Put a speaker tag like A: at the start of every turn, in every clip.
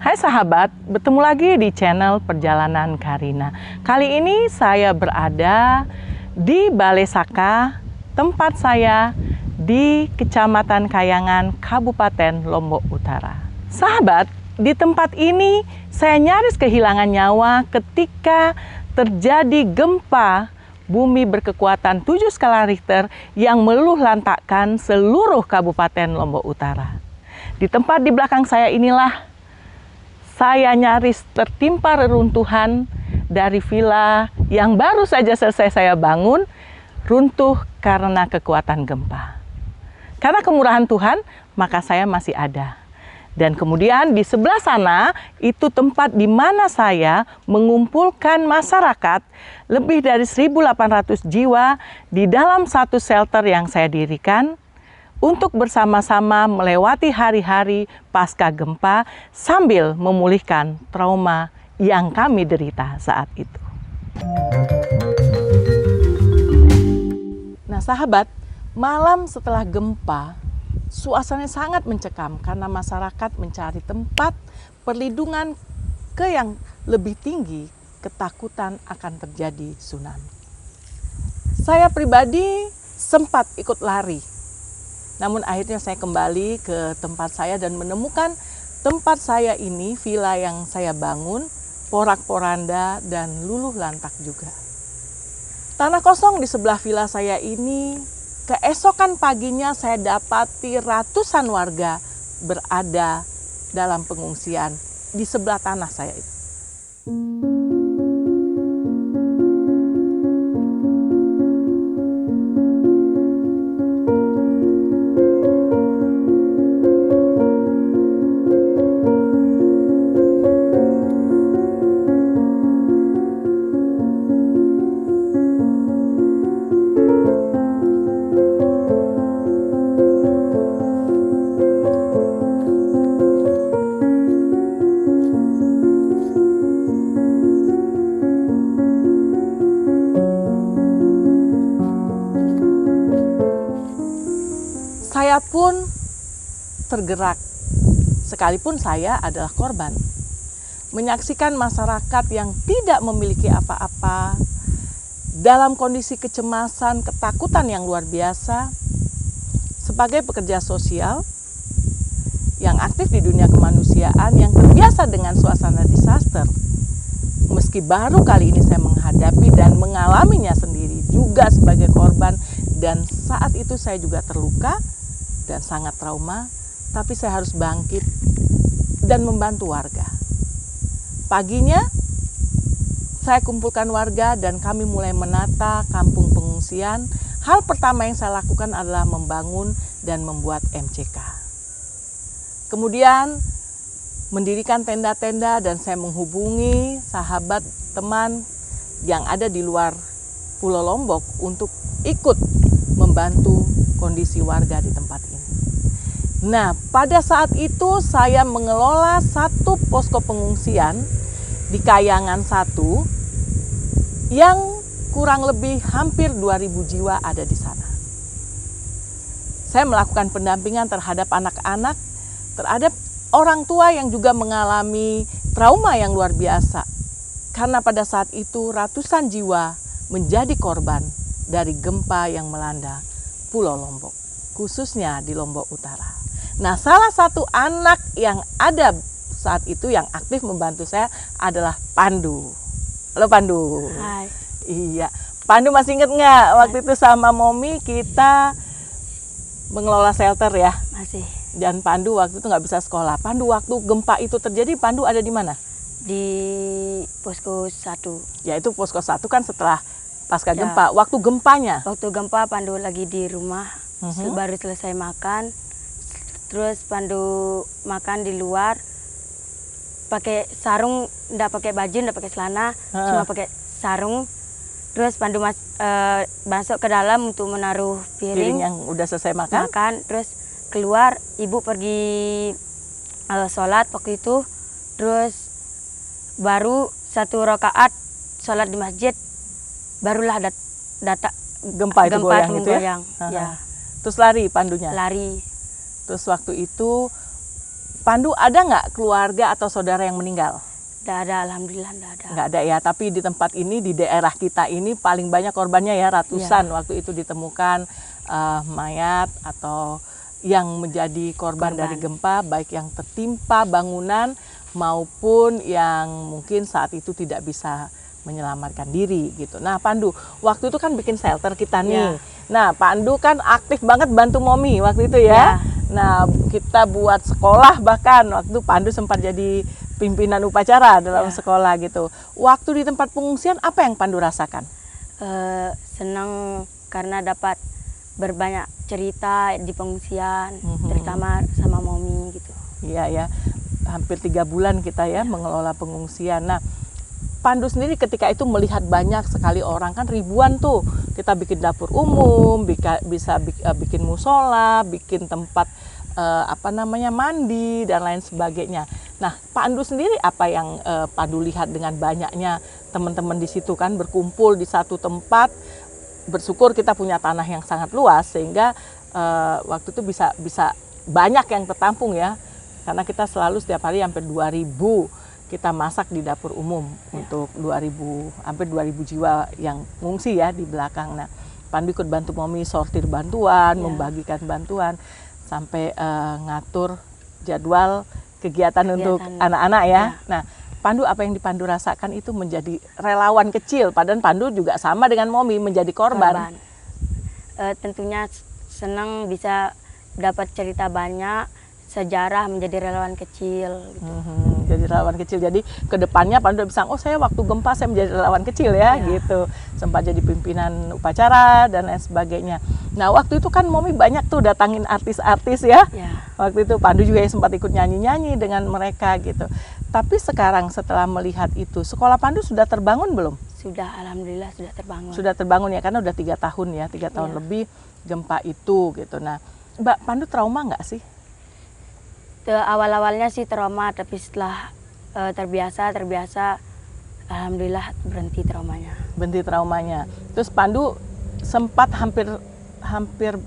A: Hai sahabat, bertemu lagi di channel Perjalanan Karina. Kali ini saya berada di Balai Saka, tempat saya di Kecamatan Kayangan, Kabupaten Lombok Utara. Sahabat, di tempat ini saya nyaris kehilangan nyawa ketika terjadi gempa bumi berkekuatan 7 skala Richter yang meluluh lantakkan seluruh Kabupaten Lombok Utara. Di tempat di belakang saya inilah saya nyaris tertimpa reruntuhan dari villa yang baru saja selesai saya bangun, runtuh karena kekuatan gempa. Karena kemurahan Tuhan, maka saya masih ada. Dan kemudian di sebelah sana, itu tempat di mana saya mengumpulkan masyarakat lebih dari 1.800 jiwa di dalam satu shelter yang saya dirikan, untuk bersama-sama melewati hari-hari pasca gempa sambil memulihkan trauma yang kami derita saat itu. Nah sahabat, malam setelah gempa, suasananya sangat mencekam karena masyarakat mencari tempat perlindungan ke yang lebih tinggi, ketakutan akan terjadi tsunami. Saya pribadi sempat ikut lari. Namun akhirnya saya kembali ke tempat saya dan menemukan tempat saya ini, villa yang saya bangun, porak-poranda dan luluh lantak juga. Tanah kosong di sebelah villa saya ini, keesokan paginya saya dapati ratusan warga berada dalam pengungsian di sebelah tanah saya itu. Saya pun tergerak, sekalipun saya adalah korban. Menyaksikan masyarakat yang tidak memiliki apa-apa, dalam kondisi kecemasan, ketakutan yang luar biasa, sebagai pekerja sosial yang aktif di dunia kemanusiaan, yang terbiasa dengan suasana disaster. Meski baru kali ini saya menghadapi dan mengalaminya sendiri juga sebagai korban, dan saat itu saya juga terluka dan sangat trauma, tapi saya harus bangkit dan membantu warga. Paginya saya kumpulkan warga dan kami mulai menata kampung pengungsian. Hal pertama yang saya lakukan adalah membangun dan membuat MCK. Kemudian mendirikan tenda-tenda dan saya menghubungi sahabat teman yang ada di luar Pulau Lombok untuk ikut membantu kondisi warga di tempat ini. Nah, pada saat itu saya mengelola satu posko pengungsian di Kayangan 1 yang kurang lebih hampir 2.000 jiwa ada di sana. Saya melakukan pendampingan terhadap anak-anak, terhadap orang tua yang juga mengalami trauma yang luar biasa. Karena pada saat itu ratusan jiwa menjadi korban dari gempa yang melanda Pulau Lombok, khususnya di Lombok Utara. Nah, salah satu anak yang ada saat itu yang aktif membantu saya adalah Pandu. Halo Pandu.
B: Hai.
A: Iya, Pandu masih inget nggak waktu itu sama Momi kita mengelola shelter ya?
B: Masih.
A: Dan Pandu waktu itu nggak bisa sekolah. Pandu waktu gempa itu terjadi, Pandu ada di mana?
B: Di posko 1.
A: Ya itu posko 1 kan setelah pasca
B: Ya.
A: gempa. Waktu gempanya?
B: Waktu gempa Pandu lagi di rumah, baru selesai makan. Terus Pandu makan di luar, pakai sarung, nggak pakai baju, nggak pakai celana, cuma pakai sarung. Terus Pandu masuk ke dalam untuk menaruh piring
A: yang udah selesai makan.
B: Terus keluar, ibu pergi sholat waktu itu. Terus baru 1 rakaat sholat di masjid, barulah data
A: gempa itu goyang gitu ya?
B: Ya.
A: Terus lari Pandunya?
B: Lari.
A: Terus waktu itu Pandu, ada nggak keluarga atau saudara yang meninggal?
B: Nggak ada, alhamdulillah nggak ada.
A: Nggak ada ya, tapi di tempat ini, di daerah kita ini paling banyak korbannya ya, ratusan waktu itu ditemukan mayat atau yang menjadi korban dari gempa, baik yang tertimpa bangunan maupun yang mungkin saat itu tidak bisa menyelamatkan diri gitu. Nah, Pandu, waktu itu kan bikin shelter kita nih. Nah, Pandu kan aktif banget bantu Momi waktu itu ya. Nah, kita buat sekolah, bahkan waktu itu Pandu sempat jadi pimpinan upacara dalam sekolah gitu. Waktu di tempat pengungsian, apa yang Pandu rasakan?
B: Senang karena dapat berbanyak cerita di pengungsian, terutama sama Momi gitu.
A: Iya ya, hampir 3 bulan kita ya mengelola pengungsian. Nah, Pandu sendiri ketika itu melihat banyak sekali orang, kan ribuan tuh, kita bikin dapur umum, bisa bikin musola, bikin tempat mandi dan lain sebagainya. Nah, Pandu sendiri apa yang Pandu lihat dengan banyaknya teman-teman di situ kan berkumpul di satu tempat? Bersyukur kita punya tanah yang sangat luas sehingga waktu itu bisa banyak yang tertampung ya, karena kita selalu setiap hari hampir 2.000 kita masak di dapur umum untuk 2.000, hampir 2.000 jiwa yang ngungsi ya di belakang. Nah, Pandu ikut bantu Momi sortir bantuan, membagikan bantuan, sampai ngatur jadwal kegiatan untuk anak-anak ya. Nah, Pandu, apa yang Pandu rasakan itu menjadi relawan kecil, padahal Pandu juga sama dengan Momi menjadi korban.
B: Tentunya senang bisa dapat cerita banyak, sejarah menjadi relawan kecil. Gitu.
A: Jadi relawan kecil. Jadi kedepannya Pandu bisa, oh saya waktu gempa saya menjadi relawan kecil ya, gitu. Sempat jadi pimpinan upacara dan lain sebagainya. Nah, waktu itu kan Momi banyak tuh datangin artis-artis ya. Waktu itu Pandu juga sempat ikut nyanyi-nyanyi dengan mereka gitu. Tapi sekarang setelah melihat itu, sekolah Pandu sudah terbangun belum?
B: Sudah, alhamdulillah sudah terbangun.
A: Sudah terbangun ya, karena udah 3 tahun ya, 3 tahun lebih gempa itu gitu. Nah, Mbak Pandu trauma nggak sih?
B: Awal-awalnya sih trauma, tapi setelah terbiasa, alhamdulillah berhenti traumanya.
A: Berhenti traumanya. Terus Pandu sempat hampir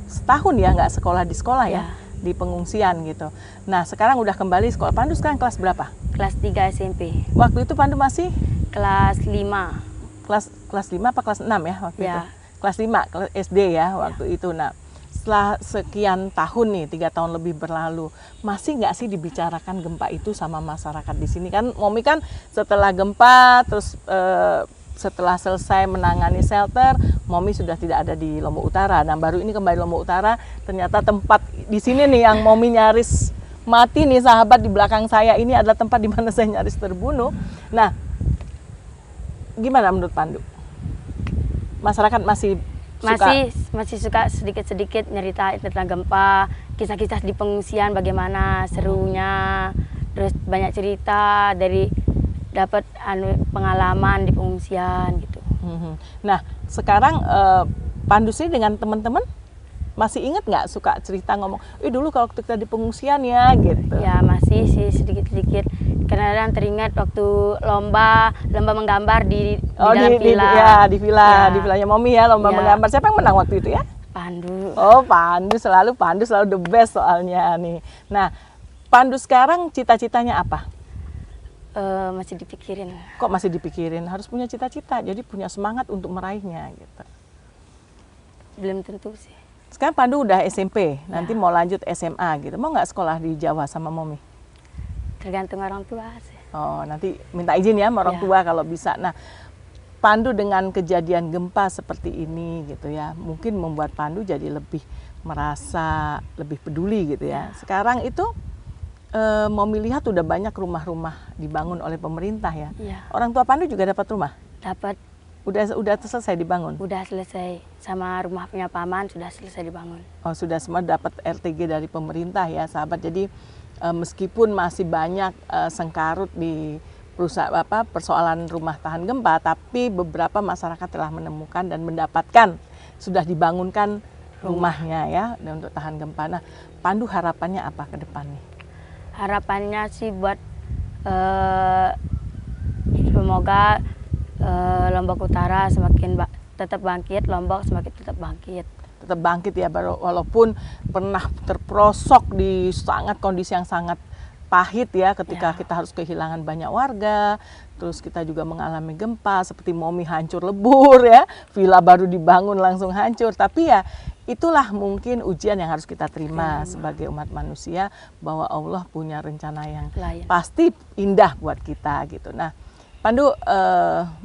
A: setahun ya nggak sekolah di sekolah ya, di pengungsian gitu. Nah, sekarang udah kembali sekolah. Pandu sekarang kelas berapa?
B: Kelas 3 SMP.
A: Waktu itu Pandu masih?
B: Kelas 5.
A: Kelas 5 apa kelas 6 ya waktu itu? Kelas 5, kelas SD ya waktu itu. Nah, setelah sekian tahun nih, 3 tahun lebih berlalu, masih nggak sih dibicarakan gempa itu sama masyarakat di sini? Kan Momi kan setelah gempa, terus setelah selesai menangani shelter, Momi sudah tidak ada di Lombok Utara. Nah, baru ini kembali Lombok Utara, ternyata tempat di sini nih yang Momi nyaris mati nih, sahabat di belakang saya ini adalah tempat di mana saya nyaris terbunuh. Nah, gimana menurut Pandu? Masyarakat masih
B: suka sedikit-sedikit nyeritain tentang gempa, kisah-kisah di pengungsian bagaimana serunya, terus banyak cerita dari dapat pengalaman di pengungsian gitu.
A: Nah, sekarang Pandu sih dengan teman-teman masih ingat nggak suka cerita ngomong, dulu kalau kita di pengungsian ya gitu?
B: Ya masih sih sedikit-sedikit. Kadang-kadang teringat waktu lomba menggambar di dalam villa.
A: Di villanya Momi ya, lomba menggambar. Siapa yang menang waktu itu ya?
B: Pandu.
A: Oh, Pandu selalu the best soalnya nih. Nah, Pandu sekarang cita-citanya apa?
B: Masih dipikirin.
A: Kok masih dipikirin? Harus punya cita-cita, jadi punya semangat untuk meraihnya gitu.
B: Belum tentu sih.
A: Sekarang Pandu udah SMP, nanti mau lanjut SMA gitu. Mau nggak sekolah di Jawa sama Momi?
B: Tergantung orang tua sih.
A: Oh, nanti minta izin ya sama orang tua kalau bisa. Nah, Pandu dengan kejadian gempa seperti ini gitu ya, mungkin membuat Pandu jadi lebih merasa lebih peduli gitu ya. Sekarang itu Momi lihat udah banyak rumah-rumah dibangun oleh pemerintah ya. Orang tua Pandu juga dapat rumah?
B: Dapat.
A: Udah selesai dibangun?
B: Udah selesai, sama rumah punya paman sudah selesai dibangun.
A: Oh, sudah semua dapat RTG dari pemerintah ya, sahabat. Jadi meskipun masih banyak sengkarut di persoalan rumah tahan gempa, tapi beberapa masyarakat telah menemukan dan mendapatkan, sudah dibangunkan rumahnya ya untuk tahan gempa. Nah, Pandu harapannya apa ke depan nih?
B: Harapannya sih buat semoga Lombok Utara semakin tetap bangkit, Lombok semakin tetap bangkit.
A: Tetap bangkit ya, walaupun pernah terperosok di kondisi yang sangat pahit ya ketika
B: Ya.
A: kita harus kehilangan banyak warga, terus kita juga mengalami gempa seperti Momi hancur lebur ya, villa baru dibangun langsung hancur. Tapi ya itulah mungkin ujian yang harus kita terima sebagai umat manusia, bahwa Allah punya rencana yang
B: Layak.
A: pasti indah buat kita gitu. Nah, Pandu,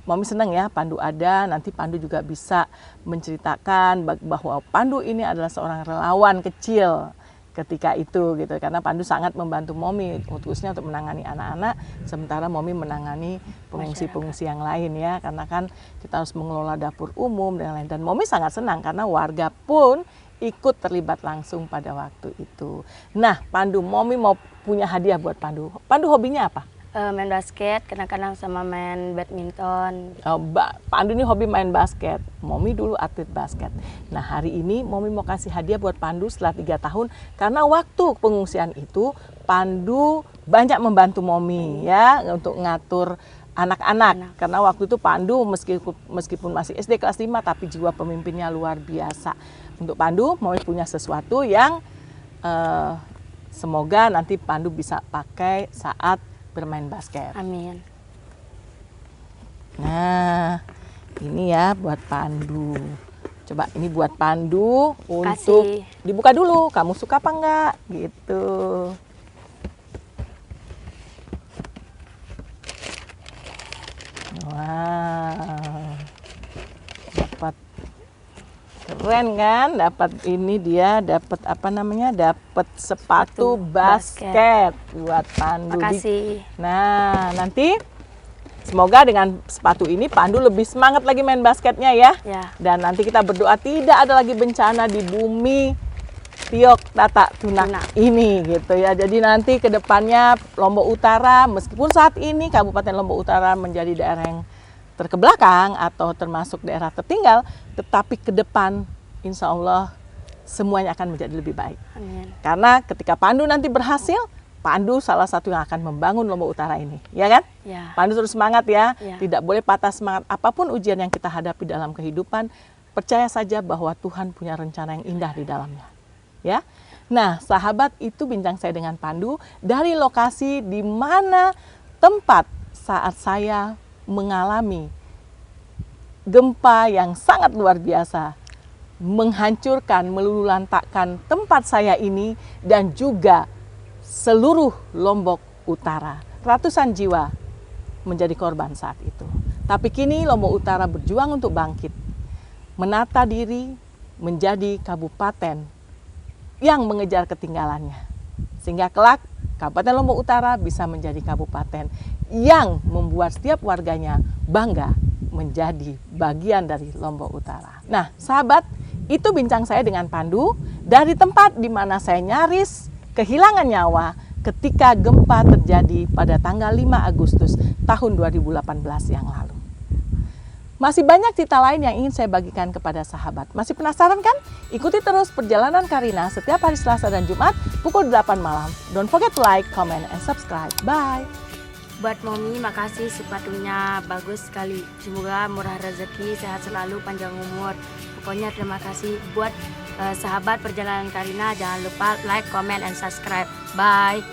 A: Mami senang ya Pandu ada, nanti Pandu juga bisa menceritakan bahwa Pandu ini adalah seorang relawan kecil ketika itu gitu, karena Pandu sangat membantu Momi khususnya untuk menangani anak-anak, sementara Momi menangani pengungsi-pengungsi yang lain ya, karena kan kita harus mengelola dapur umum dan lain-lain. Dan Momi sangat senang karena warga pun ikut terlibat langsung pada waktu itu. Nah, Pandu, Momi mau punya hadiah buat Pandu. Pandu hobinya apa?
B: Main basket, kadang-kadang sama main badminton.
A: Oh, Pandu ini hobi main basket. Momi dulu atlet basket. Nah, hari ini Momi mau kasih hadiah buat Pandu setelah 3 tahun. Karena waktu pengungsian itu, Pandu banyak membantu Momi ya untuk ngatur anak-anak. Karena waktu itu Pandu meskipun masih SD kelas 5, tapi jiwa pemimpinnya luar biasa. Untuk Pandu, Momi punya sesuatu yang semoga nanti Pandu bisa pakai saat bermain basket.
B: Amin.
A: Nah, ini ya buat Pandu. Coba ini buat Pandu untuk
B: Kasih.
A: dibuka dulu. Kamu suka apa enggak? Gitu. Wow. Dapat keren kan? Dapat ini dia, dapat apa namanya? Dapat sepatu basket buat Pandu.
B: Makasih.
A: Nah, nanti semoga dengan sepatu ini Pandu lebih semangat lagi main basketnya ya.
B: Ya.
A: Dan nanti kita berdoa tidak ada lagi bencana di bumi Tiok Tata Tunak ini gitu ya. Jadi nanti ke depannya Lombok Utara, meskipun saat ini Kabupaten Lombok Utara menjadi daerah yang terkebelakang atau termasuk daerah tertinggal, tetapi ke depan insya Allah semuanya akan menjadi lebih baik.
B: Amin.
A: Karena ketika Pandu nanti berhasil, Pandu salah satu yang akan membangun Lombok Utara ini, ya kan?
B: Ya.
A: Pandu terus semangat ya,
B: Ya.
A: tidak boleh patah semangat. Apapun ujian yang kita hadapi dalam kehidupan, percaya saja bahwa Tuhan punya rencana yang indah di dalamnya. Ya, nah sahabat, itu bincang saya dengan Pandu dari lokasi di mana tempat saat saya mengalami gempa yang sangat luar biasa, menghancurkan, meluluhlantakkan tempat saya ini dan juga seluruh Lombok Utara. Ratusan jiwa menjadi korban saat itu. Tapi kini Lombok Utara berjuang untuk bangkit, menata diri menjadi kabupaten yang mengejar ketinggalannya. Sehingga kelak Kabupaten Lombok Utara bisa menjadi kabupaten yang membuat setiap warganya bangga menjadi bagian dari Lombok Utara. Nah, sahabat, itu bincang saya dengan Pandu dari tempat di mana saya nyaris kehilangan nyawa ketika gempa terjadi pada tanggal 5 Agustus tahun 2018 yang lalu. Masih banyak cerita lain yang ingin saya bagikan kepada sahabat. Masih penasaran kan? Ikuti terus perjalanan Karina setiap hari Selasa dan Jumat pukul 8 malam. Don't forget to like, comment, and subscribe. Bye!
B: Buat Momi, makasih sepatunya bagus sekali. Semoga murah rezeki, sehat selalu, panjang umur. Pokoknya terima kasih buat sahabat perjalanan Karina. Jangan lupa like, comment, and subscribe. Bye!